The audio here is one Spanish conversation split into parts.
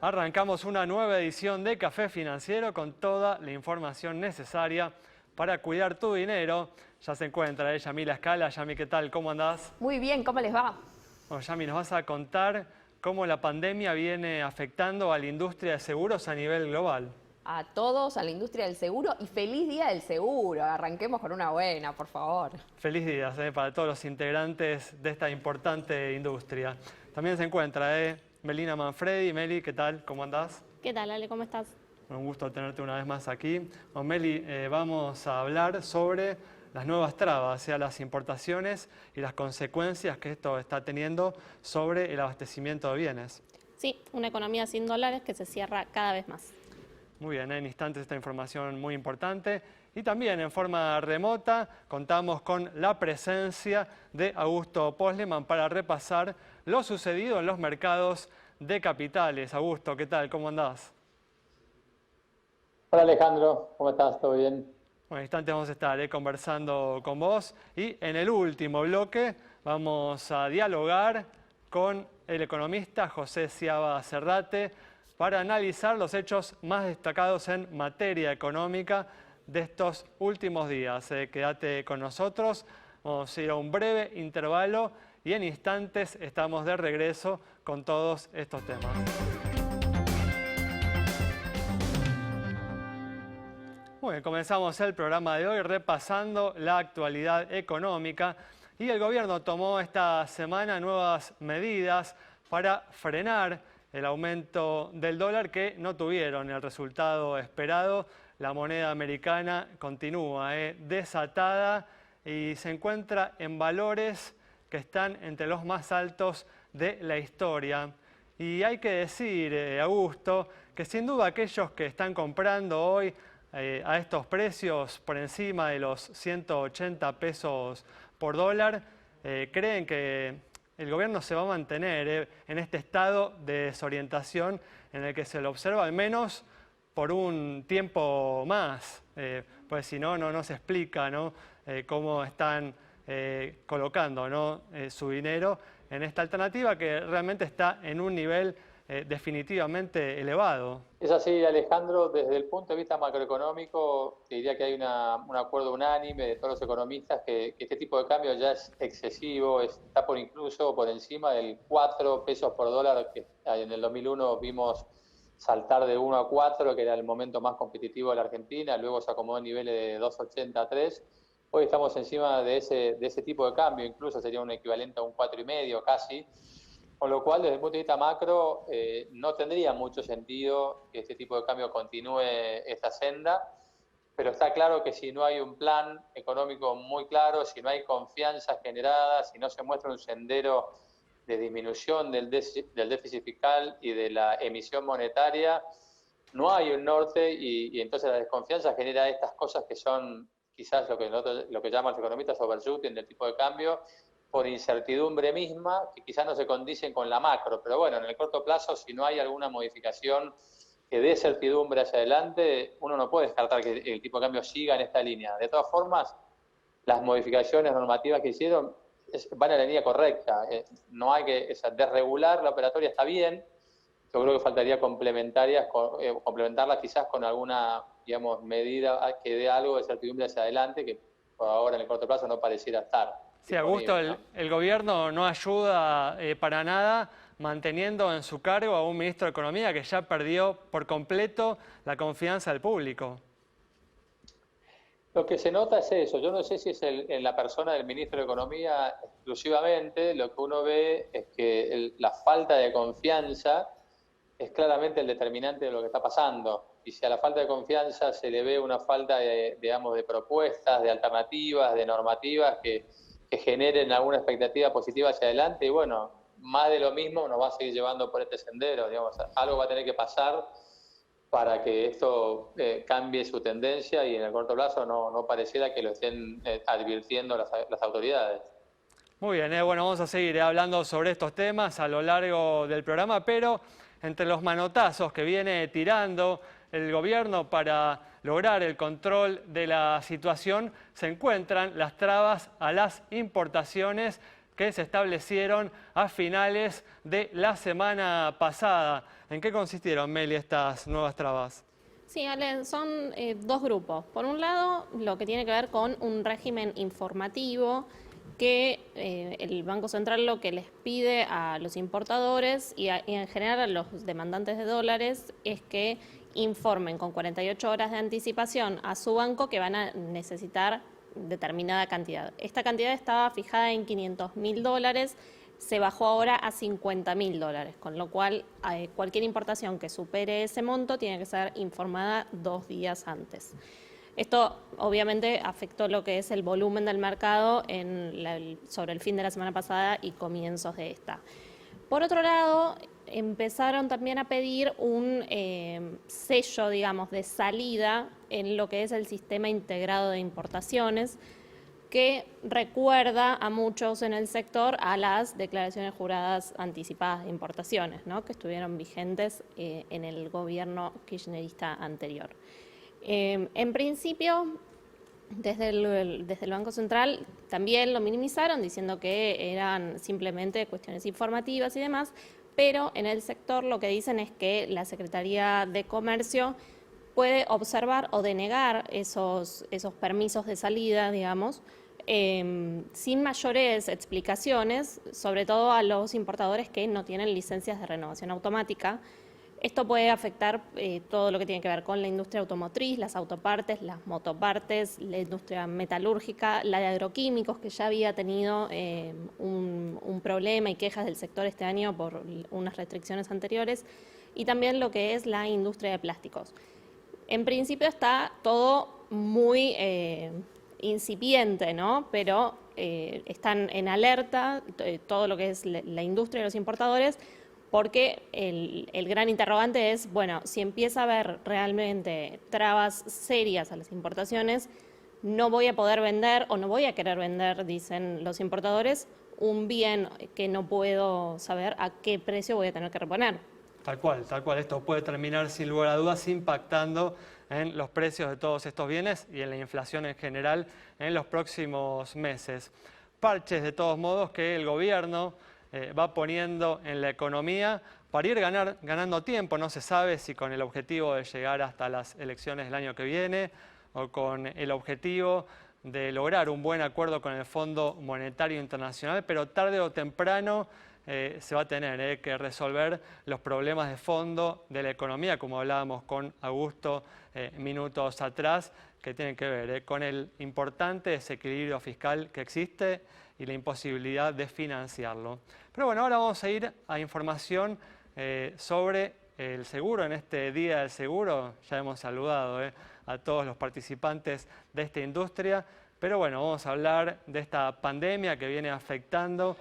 Arrancamos una nueva edición de Café Financiero con toda la información necesaria para cuidar tu dinero. Ya se encuentra Yamila Escala. Yami, ¿qué tal? ¿Cómo andás? Muy bien, ¿cómo les va? Bueno, Yami, nos vas a contar cómo la pandemia viene afectando a la industria de seguros a nivel global. A todos, a la industria del seguro y feliz día del seguro. Arranquemos con una buena, por favor. Feliz día para todos los integrantes de esta importante industria. También se encuentra Melina Manfredi. Meli, ¿qué tal? ¿Cómo andás? ¿Qué tal, Ale? ¿Cómo estás? Un gusto tenerte una vez más aquí. Bueno, Meli, vamos a hablar sobre las nuevas trabas a las importaciones y las consecuencias que esto está teniendo sobre el abastecimiento de bienes. Sí, una economía sin dólares que se cierra cada vez más. Muy bien, en instantes esta información muy importante. Y también en forma remota contamos con la presencia de Augusto Posleman para repasar lo sucedido en los mercados de capitales. Augusto, ¿qué tal? ¿Cómo andás? Hola Alejandro, ¿cómo estás? ¿Todo bien? Bueno, en instantes vamos a estar conversando con vos y en el último bloque vamos a dialogar con el economista José Ciaba Cerrate para analizar los hechos más destacados en materia económica de estos últimos días. Quédate con nosotros, vamos a ir a un breve intervalo y en instantes estamos de regreso con todos estos temas. Bueno, comenzamos el programa de hoy repasando la actualidad económica y el gobierno tomó esta semana nuevas medidas para frenar el aumento del dólar que no tuvieron el resultado esperado. La moneda americana continúa desatada y se encuentra en valores que están entre los más altos de la historia. Y hay que decir, Augusto, que sin duda aquellos que están comprando hoy a estos precios por encima de los 180 pesos por dólar, creen que el gobierno se va a mantener en este estado de desorientación en el que se lo observa al menos por un tiempo más, pues si no, no se explica cómo están colocando su dinero en esta alternativa que realmente está en un nivel definitivamente elevado. Es así, Alejandro, desde el punto de vista macroeconómico, te diría que hay un acuerdo unánime de todos los economistas que este tipo de cambio ya es excesivo, está incluso por encima del 4 pesos por dólar que en el 2001 vimos saltar de 1 a 4, que era el momento más competitivo de la Argentina, luego se acomodó en niveles de 2,80 a 3. Hoy estamos encima de ese tipo de cambio, incluso sería un equivalente a un 4,5 casi. Con lo cual, desde el punto de vista macro, no tendría mucho sentido que este tipo de cambio continúe esta senda, pero está claro que si no hay un plan económico muy claro, si no hay confianza generada, si no se muestra un sendero de disminución del déficit fiscal y de la emisión monetaria, no hay un norte y entonces la desconfianza genera estas cosas que son quizás lo que llaman los economistas overshooting del tipo de cambio, por incertidumbre misma, que quizás no se condicen con la macro, pero bueno, en el corto plazo, si no hay alguna modificación que dé certidumbre hacia adelante, uno no puede descartar que el tipo de cambio siga en esta línea. De todas formas, las modificaciones normativas que hicieron van en la línea correcta. No hay que desregular la operatoria, está bien. Yo creo que faltaría complementarla quizás con alguna, digamos, medida que dé algo de certidumbre hacia adelante, que por ahora en el corto plazo no pareciera estar. Sí, Augusto, el gobierno no ayuda para nada manteniendo en su cargo a un ministro de Economía que ya perdió por completo la confianza del público. Lo que se nota es eso. Yo no sé si es en la persona del ministro de Economía exclusivamente. Lo que uno ve es que la falta de confianza es claramente el determinante de lo que está pasando. Y si a la falta de confianza se le ve una falta de propuestas, de alternativas, de normativas que generen alguna expectativa positiva hacia adelante, y bueno, más de lo mismo nos va a seguir llevando por este sendero, digamos, algo va a tener que pasar para que esto cambie su tendencia y en el corto plazo no pareciera que lo estén advirtiendo las autoridades. Muy bien, bueno, vamos a seguir hablando sobre estos temas a lo largo del programa, pero entre los manotazos que viene tirando el gobierno para lograr el control de la situación se encuentran las trabas a las importaciones que se establecieron a finales de la semana pasada. ¿En qué consistieron, Meli, estas nuevas trabas? Sí, Ale, son dos grupos. Por un lado, lo que tiene que ver con un régimen informativo que el Banco Central lo que les pide a los importadores y en general a los demandantes de dólares es que informen con 48 horas de anticipación a su banco que van a necesitar determinada cantidad. Esta cantidad estaba fijada en $500.000, se bajó ahora a $50.000, con lo cual cualquier importación que supere ese monto tiene que ser informada 2 días antes. Esto obviamente afectó lo que es el volumen del mercado sobre el fin de la semana pasada y comienzos de esta. Por otro lado, empezaron también a pedir un sello, digamos, de salida en lo que es el sistema integrado de importaciones, que recuerda a muchos en el sector a las declaraciones juradas anticipadas de importaciones, ¿no?, que estuvieron vigentes en el gobierno kirchnerista anterior. En principio, desde el Banco Central también lo minimizaron, diciendo que eran simplemente cuestiones informativas y demás, pero en el sector lo que dicen es que la Secretaría de Comercio puede observar o denegar esos permisos de salida, digamos, sin mayores explicaciones, sobre todo a los importadores que no tienen licencias de renovación automática. Esto puede afectar todo lo que tiene que ver con la industria automotriz, las autopartes, las motopartes, la industria metalúrgica, la de agroquímicos, que ya había tenido un problema y quejas del sector este año por unas restricciones anteriores, y también lo que es la industria de plásticos. En principio está todo muy incipiente, ¿no?, pero están en alerta todo lo que es la industria de los importadores, porque el gran interrogante es, bueno, si empieza a haber realmente trabas serias a las importaciones, no voy a poder vender o no voy a querer vender, dicen los importadores, un bien que no puedo saber a qué precio voy a tener que reponer. Tal cual, esto puede terminar sin lugar a dudas impactando en los precios de todos estos bienes y en la inflación en general en los próximos meses. Parches, de todos modos, que el gobierno va poniendo en la economía para ir ganando tiempo. No se sabe si con el objetivo de llegar hasta las elecciones del año que viene o con el objetivo de lograr un buen acuerdo con el Fondo Monetario Internacional, pero tarde o temprano se va a tener que resolver los problemas de fondo de la economía, como hablábamos con Augusto minutos atrás, que tienen que ver con el importante desequilibrio fiscal que existe y la imposibilidad de financiarlo. Pero bueno, ahora vamos a ir a información sobre el seguro. En este Día del Seguro ya hemos saludado a todos los participantes de esta industria, pero bueno, vamos a hablar de esta pandemia que viene afectando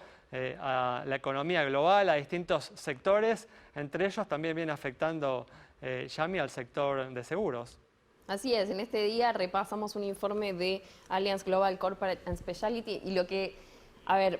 a la economía global, a distintos sectores, entre ellos también viene afectando, Yami, al sector de seguros. Así es, en este día repasamos un informe de Allianz Global Corporate and Specialty y lo que, a ver,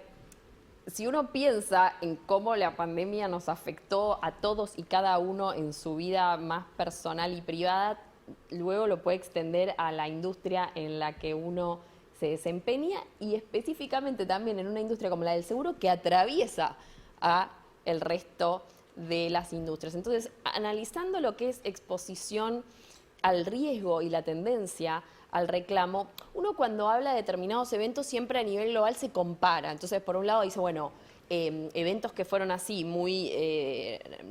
si uno piensa en cómo la pandemia nos afectó a todos y cada uno en su vida más personal y privada, luego lo puede extender a la industria en la que uno se desempeña y específicamente también en una industria como la del seguro que atraviesa a el resto de las industrias. Entonces, analizando lo que es exposición al riesgo y la tendencia al reclamo, uno cuando habla de determinados eventos siempre a nivel global se compara. Entonces, por un lado dice, bueno, eventos que fueron así muy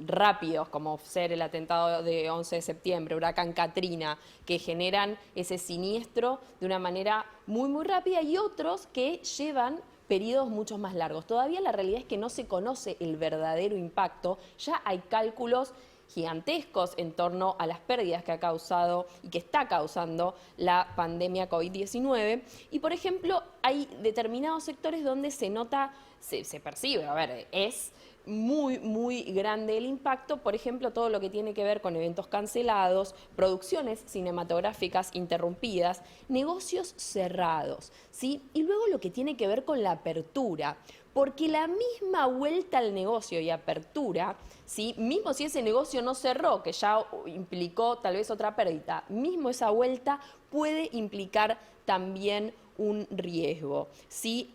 rápidos, como ser el atentado de 11 de septiembre, huracán Katrina, que generan ese siniestro de una manera muy, muy rápida, y otros que llevan periodos mucho más largos. Todavía la realidad es que no se conoce el verdadero impacto, ya hay cálculos gigantescos en torno a las pérdidas que ha causado y que está causando la pandemia COVID-19. Y, por ejemplo, hay determinados sectores donde se nota, se percibe, a ver, es muy, muy grande el impacto. Por ejemplo, todo lo que tiene que ver con eventos cancelados, producciones cinematográficas interrumpidas, negocios cerrados, ¿sí? Y luego lo que tiene que ver con la apertura, porque la misma vuelta al negocio y apertura, ¿sí?, mismo si ese negocio no cerró, que ya implicó tal vez otra pérdida, mismo esa vuelta puede implicar también un riesgo. ¿Sí?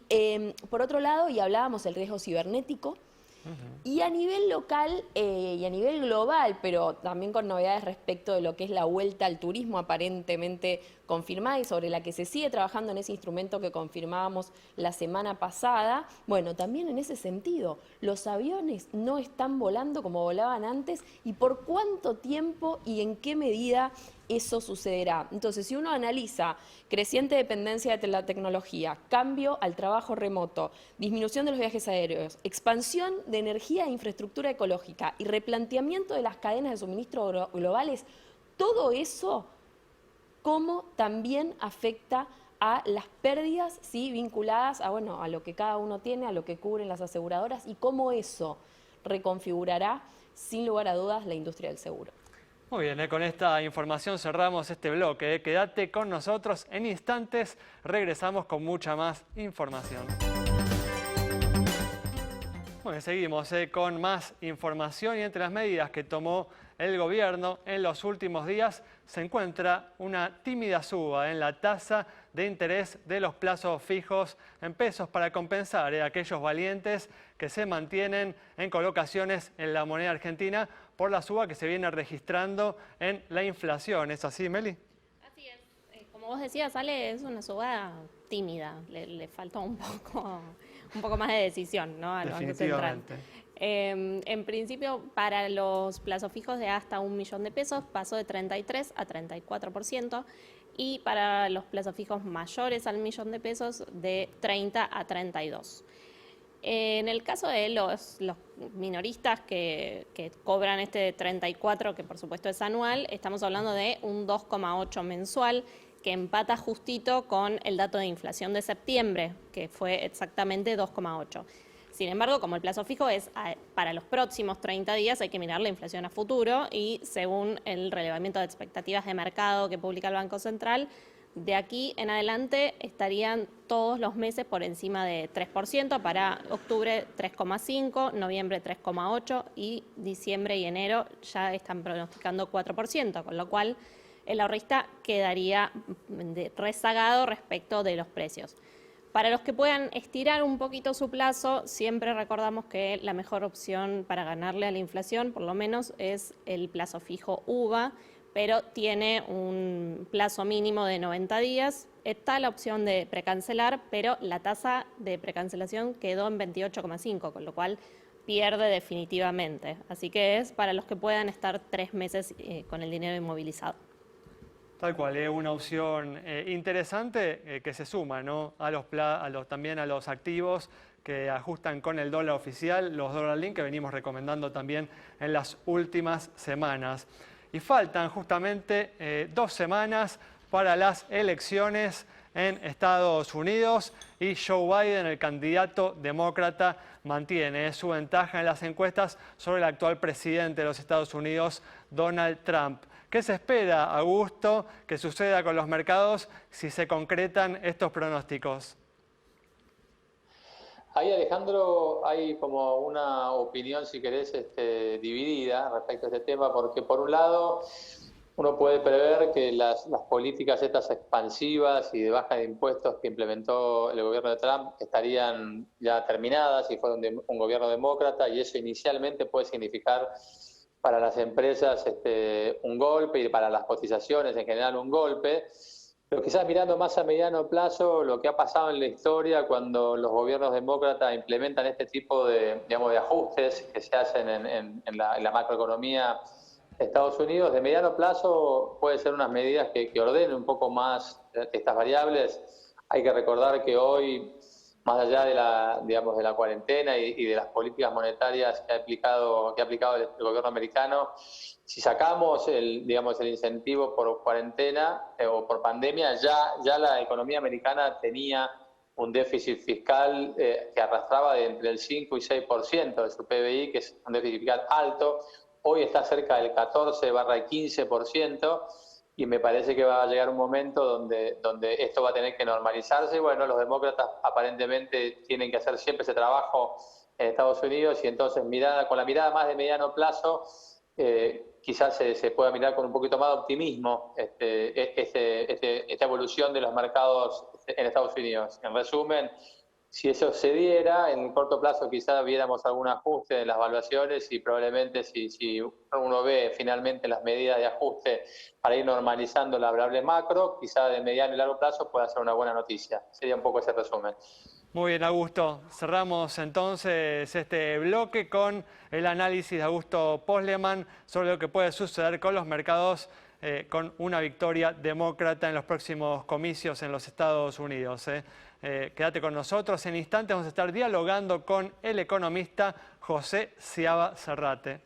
Por otro lado, y hablábamos del riesgo cibernético, y a nivel local y a nivel global, pero también con novedades respecto de lo que es la vuelta al turismo aparentemente confirmada y sobre la que se sigue trabajando en ese instrumento que confirmábamos la semana pasada. Bueno, también en ese sentido, los aviones no están volando como volaban antes y por cuánto tiempo y en qué medida eso sucederá. Entonces, si uno analiza creciente dependencia de la tecnología, cambio al trabajo remoto, disminución de los viajes aéreos, expansión de energía e infraestructura ecológica y replanteamiento de las cadenas de suministro globales, todo eso, cómo también afecta a las pérdidas, ¿sí?, vinculadas a, bueno, a lo que cada uno tiene, a lo que cubren las aseguradoras y cómo eso reconfigurará, sin lugar a dudas, la industria del seguro. Muy bien, con esta información cerramos este bloque. Quédate con nosotros, en instantes regresamos con mucha más información. Bueno, seguimos con más información y entre las medidas que tomó el gobierno en los últimos días se encuentra una tímida suba en la tasa de interés de los plazos fijos en pesos para compensar a aquellos valientes que se mantienen en colocaciones en la moneda argentina por la suba que se viene registrando en la inflación. ¿Es así, Meli? Así es. Como vos decías, Ale, es una suba tímida. Le faltó un poco más de decisión, ¿no?, al Banco Central. En principio, para los plazos fijos de hasta 1 millón de pesos pasó de 33 a 34% y para los plazos fijos mayores al 1 millón de pesos de 30 a 32%. En el caso de los minoristas que cobran este 34, que por supuesto es anual, estamos hablando de un 2,8 mensual, que empata justito con el dato de inflación de septiembre, que fue exactamente 2,8. Sin embargo, como el plazo fijo es para los próximos 30 días, hay que mirar la inflación a futuro y según el relevamiento de expectativas de mercado que publica el Banco Central, de aquí en adelante estarían todos los meses por encima de 3%, para octubre 3,5%, noviembre 3,8% y diciembre y enero ya están pronosticando 4%, con lo cual el ahorrista quedaría rezagado respecto de los precios. Para los que puedan estirar un poquito su plazo, siempre recordamos que la mejor opción para ganarle a la inflación, por lo menos, es el plazo fijo UVA, pero tiene un plazo mínimo de 90 días. Está la opción de precancelar, pero la tasa de precancelación quedó en 28,5, con lo cual pierde definitivamente. Así que es para los que puedan estar 3 meses con el dinero inmovilizado. Tal cual, es una opción interesante que se suma, ¿no?, también a los activos que ajustan con el dólar oficial, los dólar link que venimos recomendando también en las últimas semanas. Y faltan justamente 2 semanas para las elecciones en Estados Unidos y Joe Biden, el candidato demócrata, mantiene su ventaja en las encuestas sobre el actual presidente de los Estados Unidos, Donald Trump. ¿Qué se espera, Augusto, que suceda con los mercados si se concretan estos pronósticos? Ahí, Alejandro, hay como una opinión, si querés, dividida respecto a este tema, porque por un lado uno puede prever que las políticas estas expansivas y de baja de impuestos que implementó el gobierno de Trump estarían ya terminadas si fuera un gobierno demócrata, y eso inicialmente puede significar para las empresas un golpe y para las cotizaciones en general un golpe. Pero quizás mirando más a mediano plazo, lo que ha pasado en la historia cuando los gobiernos demócratas implementan este tipo de ajustes que se hacen en la macroeconomía de Estados Unidos, de mediano plazo puede ser unas medidas que ordenen un poco más estas variables. Hay que recordar que hoy, más allá de la cuarentena y de las políticas monetarias que ha aplicado el gobierno americano, si sacamos el incentivo por cuarentena o por pandemia, ya la economía americana tenía un déficit fiscal que arrastraba de entre el 5 y 6% de su PBI, que es un déficit fiscal alto. Hoy está cerca del 14-15%. Y me parece que va a llegar un momento donde esto va a tener que normalizarse. Y bueno, los demócratas aparentemente tienen que hacer siempre ese trabajo en Estados Unidos y entonces con la mirada más de mediano plazo quizás se pueda mirar con un poquito más de optimismo esta evolución de los mercados en Estados Unidos. En resumen, si eso se diera, en el corto plazo quizás viéramos algún ajuste en las valuaciones y probablemente si uno ve finalmente las medidas de ajuste para ir normalizando la variable macro, quizás de mediano y largo plazo pueda ser una buena noticia. Sería un poco ese resumen. Muy bien, Augusto. Cerramos entonces este bloque con el análisis de Augusto Posleman sobre lo que puede suceder con los mercados con una victoria demócrata en los próximos comicios en los Estados Unidos. Quédate con nosotros. En instantes vamos a estar dialogando con el economista José Sciaba Serrate.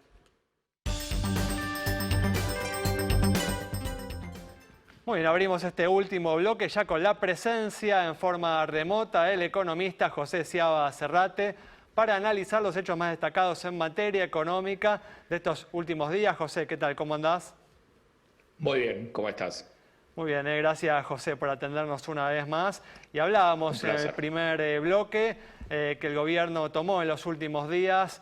Muy bien, abrimos este último bloque ya con la presencia en forma remota del economista José Sciaba Serrate para analizar los hechos más destacados en materia económica de estos últimos días. José, ¿qué tal? ¿Cómo andás? Muy bien, ¿cómo estás? Muy bien, gracias José por atendernos una vez más. Y hablábamos en el primer bloque que el gobierno tomó en los últimos días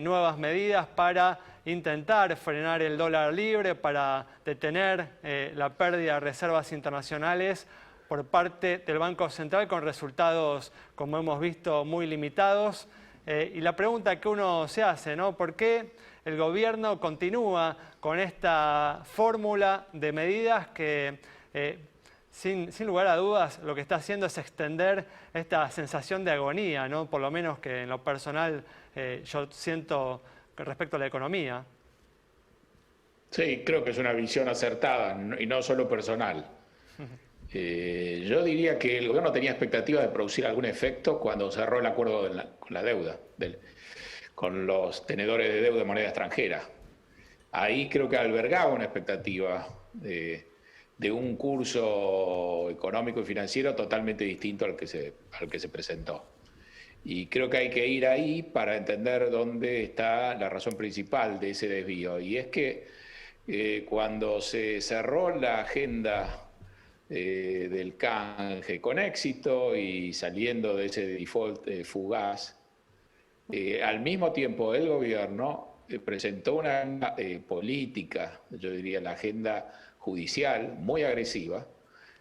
nuevas medidas para intentar frenar el dólar libre, para detener la pérdida de reservas internacionales por parte del Banco Central con resultados, como hemos visto, muy limitados. Y la pregunta que uno se hace, ¿no? ¿Por qué el gobierno continúa con esta fórmula de medidas que, sin lugar a dudas, lo que está haciendo es extender esta sensación de agonía, ¿no? Por lo menos que en lo personal yo siento respecto a la economía? Sí, creo que es una visión acertada y no solo personal. Yo diría que el gobierno tenía expectativa de producir algún efecto cuando cerró el acuerdo con la deuda, con los tenedores de deuda de moneda extranjera. Ahí creo que albergaba una expectativa de un curso económico y financiero totalmente distinto al que se presentó. Y creo que hay que ir ahí para entender dónde está la razón principal de ese desvío. Y es que cuando se cerró la agenda del canje con éxito y saliendo de ese default fugaz, al mismo tiempo el gobierno presentó una política, yo diría la agenda judicial, muy agresiva,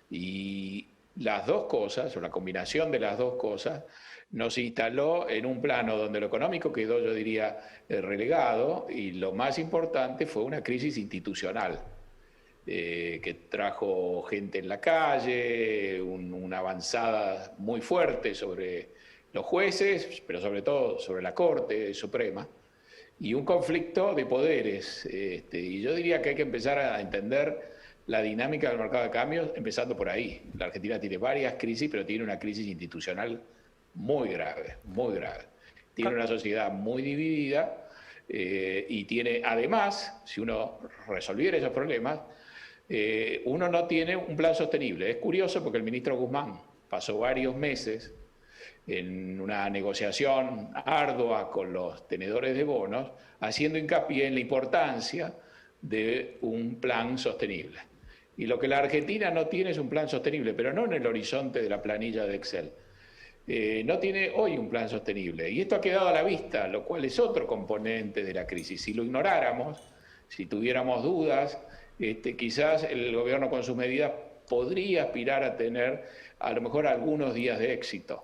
y las dos cosas, o la combinación de las dos cosas, nos instaló en un plano donde lo económico quedó, yo diría, relegado, y lo más importante fue una crisis institucional que trajo gente en la calle, una avanzada muy fuerte sobre los jueces, pero sobre todo sobre la Corte Suprema, y un conflicto de poderes. Y yo diría que hay que empezar a entender la dinámica del mercado de cambios, empezando por ahí. La Argentina tiene varias crisis, pero tiene una crisis institucional muy grave, muy grave. Tiene una sociedad muy dividida y tiene, además, si uno resolviera esos problemas, uno no tiene un plan sostenible. Es curioso porque el ministro Guzmán pasó varios meses en una negociación ardua con los tenedores de bonos, haciendo hincapié en la importancia de un plan sostenible. Y lo que la Argentina no tiene es un plan sostenible, pero no en el horizonte de la planilla de Excel. No tiene hoy un plan sostenible. Y esto ha quedado a la vista, lo cual es otro componente de la crisis. Si lo ignoráramos, si tuviéramos dudas, quizás el gobierno con sus medidas podría aspirar a tener a lo mejor algunos días de éxito.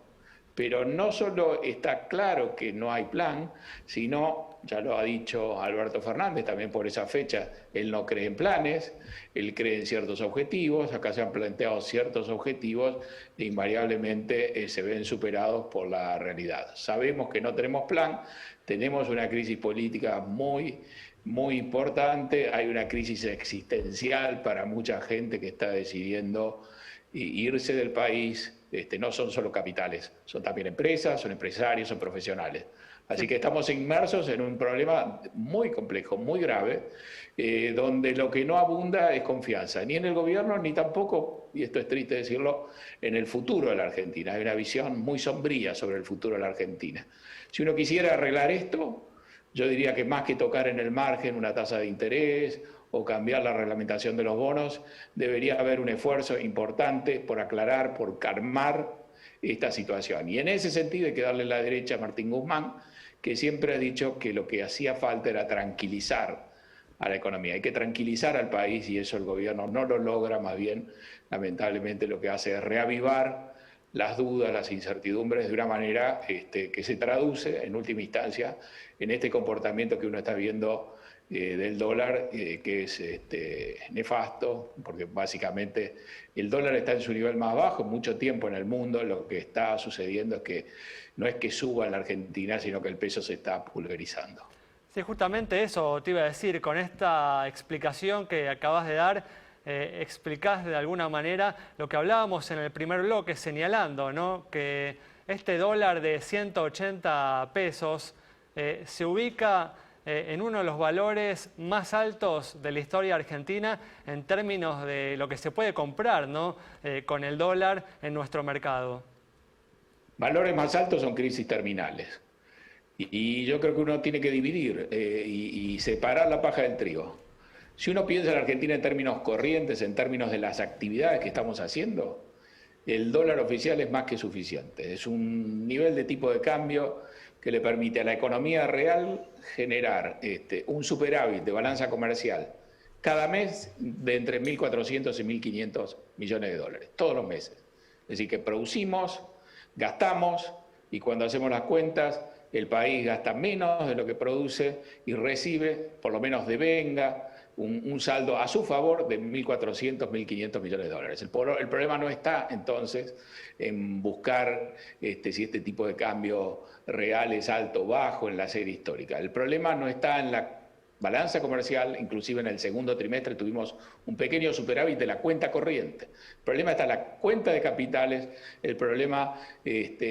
Pero no solo está claro que no hay plan, sino, ya lo ha dicho Alberto Fernández, también por esa fecha, él no cree en planes, él cree en ciertos objetivos, acá se han planteado ciertos objetivos e invariablemente se ven superados por la realidad. Sabemos que no tenemos plan, tenemos una crisis política muy importante, hay una crisis existencial para mucha gente que está decidiendo irse del país. No son solo capitales, son también empresas, son empresarios, son profesionales. Así que estamos inmersos en un problema muy complejo, muy grave, donde lo que no abunda es confianza, ni en el gobierno, ni tampoco, y esto es triste decirlo, en el futuro de la Argentina. Hay una visión muy sombría sobre el futuro de la Argentina. Si uno quisiera arreglar esto, yo diría que más que tocar en el margen una tasa de interés o cambiar la reglamentación de los bonos, debería haber un esfuerzo importante por aclarar, por calmar esta situación. Y en ese sentido hay que darle la derecha a Martín Guzmán, que siempre ha dicho que lo que hacía falta era tranquilizar a la economía. Hay que tranquilizar al país y eso el gobierno no lo logra, más bien, lamentablemente, lo que hace es reavivar las dudas, las incertidumbres de una manera que se traduce, en última instancia, en este comportamiento que uno está viendo del dólar, que es nefasto, porque básicamente el dólar está en su nivel más bajo mucho tiempo en el mundo. Lo que está sucediendo es que no es que suba en la Argentina, sino que el peso se está pulverizando. Sí, justamente eso te iba a decir, con esta explicación que acabas de dar, explicás de alguna manera lo que hablábamos en el primer bloque, señalando, ¿no?, que este dólar de 180 pesos se ubica en uno de los valores más altos de la historia argentina en términos de lo que se puede comprar, ¿no?, con el dólar en nuestro mercado. Valores más altos son crisis terminales. Y yo creo que uno tiene que dividir y separar la paja del trigo. Si uno piensa en la Argentina en términos corrientes, en términos de las actividades que estamos haciendo, el dólar oficial es más que suficiente. Es un nivel de tipo de cambio que le permite a la economía real generar un superávit de balanza comercial cada mes de entre 1.400 y 1.500 millones de dólares, todos los meses. Es decir, que producimos, gastamos y cuando hacemos las cuentas, el país gasta menos de lo que produce y recibe, por lo menos devenga, un saldo a su favor de 1.400, 1.500 millones de dólares. El problema no está entonces en buscar si este tipo de cambio real es alto o bajo en la serie histórica. El problema no está en la balanza comercial, inclusive en el segundo trimestre tuvimos un pequeño superávit de la cuenta corriente. El problema está en la cuenta de capitales, el problema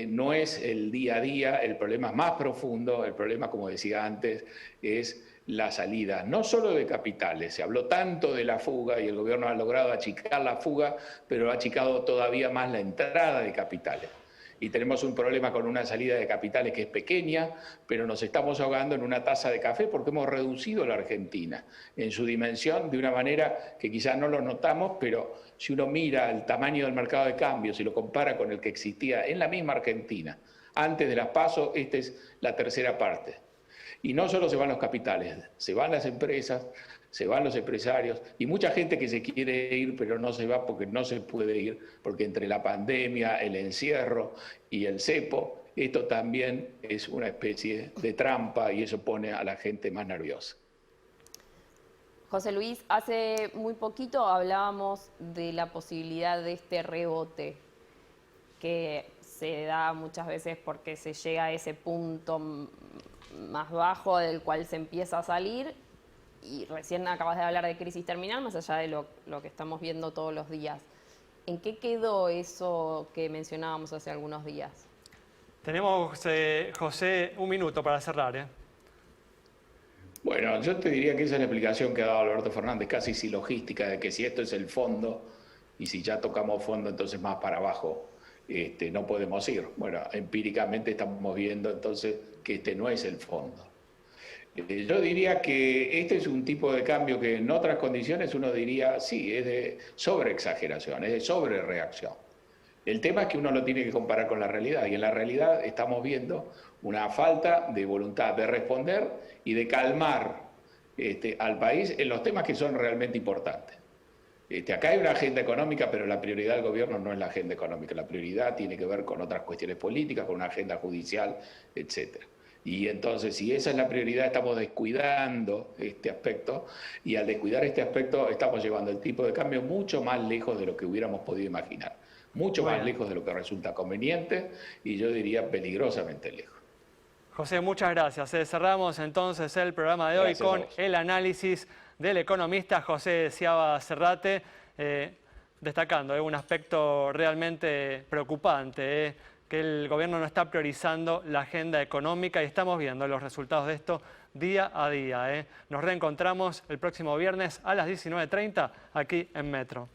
no es el día a día, el problema es más profundo, el problema, como decía antes, es la salida, no solo de capitales. Se habló tanto de la fuga y el gobierno ha logrado achicar la fuga, pero ha achicado todavía más la entrada de capitales. Y tenemos un problema con una salida de capitales que es pequeña, pero nos estamos ahogando en una taza de café porque hemos reducido la Argentina en su dimensión de una manera que quizás no lo notamos, pero si uno mira el tamaño del mercado de cambios y lo compara con el que existía en la misma Argentina antes de las PASO, esta es la tercera parte. Y no solo se van los capitales, se van las empresas, se van los empresarios y mucha gente que se quiere ir pero no se va porque no se puede ir, porque entre la pandemia, el encierro y el cepo, esto también es una especie de trampa y eso pone a la gente más nerviosa. José Luis, hace muy poquito hablábamos de la posibilidad de este rebote que se da muchas veces porque se llega a ese punto más bajo del cual se empieza a salir. Y recién acabas de hablar de crisis terminal, más allá de lo que estamos viendo todos los días. ¿En qué quedó eso que mencionábamos hace algunos días? Tenemos, José, un minuto para cerrar. Bueno, yo te diría que esa es la explicación que ha dado Alberto Fernández, casi silogística, de que si esto es el fondo, y si ya tocamos fondo, entonces más para abajo no podemos ir. Bueno, empíricamente estamos viendo entonces que este no es el fondo. Yo diría que este es un tipo de cambio que en otras condiciones uno diría, sí, es de sobreexageración, es de sobrereacción. El tema es que uno lo tiene que comparar con la realidad y en la realidad estamos viendo una falta de voluntad de responder y de calmar al país en los temas que son realmente importantes. Acá hay una agenda económica, pero la prioridad del gobierno no es la agenda económica, la prioridad tiene que ver con otras cuestiones políticas, con una agenda judicial, etcétera. Y entonces, si esa es la prioridad, estamos descuidando este aspecto y al descuidar este aspecto estamos llevando el tipo de cambio mucho más lejos de lo que hubiéramos podido imaginar, mucho más lejos de lo que resulta conveniente y yo diría peligrosamente lejos. José, muchas gracias. Cerramos entonces el programa de hoy con el análisis del economista José Sciaba Serrate, destacando un aspecto realmente preocupante, que el gobierno no está priorizando la agenda económica y estamos viendo los resultados de esto día a día. Nos reencontramos el próximo viernes a las 19:30 aquí en Metro.